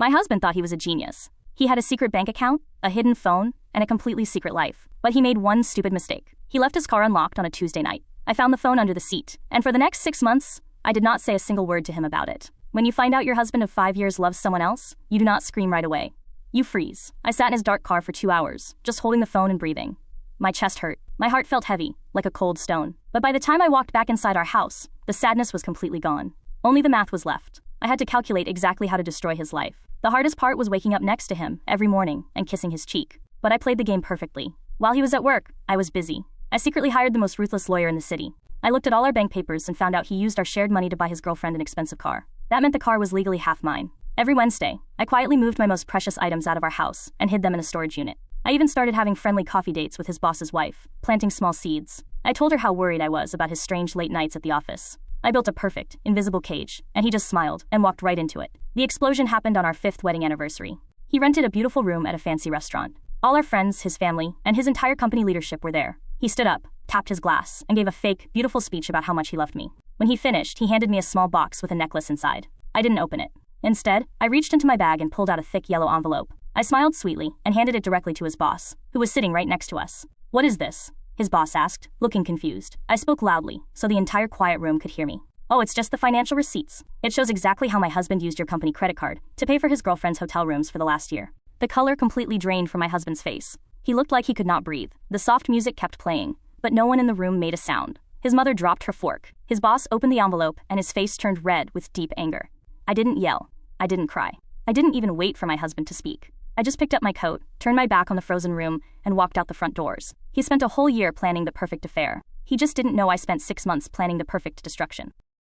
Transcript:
My husband thought he was a genius. He had a secret bank account, a hidden phone, and a completely secret life. But he made one stupid mistake. He left his car unlocked on a Tuesday night. I found the phone under the seat, and for the next 6 months, I did not say a single word to him about it. When you find out your husband of 5 years loves someone else, you do not scream right away. You freeze. I sat in his dark car for 2 hours, just holding the phone and breathing. My chest hurt. My heart felt heavy, like a cold stone. But by the time I walked back inside our house, the sadness was completely gone. Only the math was left. I had to calculate exactly how to destroy his life. The hardest part was waking up next to him every morning and kissing his cheek. But I played the game perfectly. While he was at work, I was busy. I secretly hired the most ruthless lawyer in the city. I looked at all our bank papers and found out he used our shared money to buy his girlfriend an expensive car. That meant the car was legally half mine. Every Wednesday, I quietly moved my most precious items out of our house and hid them in a storage unit. I even started having friendly coffee dates with his boss's wife, planting small seeds. I told her how worried I was about his strange late nights at the office. I built a perfect, invisible cage, and he just smiled and walked right into it. The explosion happened on our 5th wedding anniversary. He rented a beautiful room at a fancy restaurant. All our friends, his family, and his entire company leadership were there. He stood up, tapped his glass, and gave a fake, beautiful speech about how much he loved me. When he finished, he handed me a small box with a necklace inside. I didn't open it. Instead, I reached into my bag and pulled out a thick yellow envelope. I smiled sweetly and handed it directly to his boss, who was sitting right next to us. "What is this?" his boss asked, looking confused. I spoke loudly, so the entire quiet room could hear me. "Oh, it's just the financial receipts. It shows exactly how my husband used your company credit card to pay for his girlfriend's hotel rooms for the last year." The color completely drained from my husband's face. He looked like he could not breathe. The soft music kept playing, but no one in the room made a sound. His mother dropped her fork. His boss opened the envelope and his face turned red with deep anger. I didn't yell. I didn't cry. I didn't even wait for my husband to speak. I just picked up my coat, turned my back on the frozen room, and walked out the front doors. He spent a whole year planning the perfect affair. He just didn't know I spent 6 months planning the perfect destruction.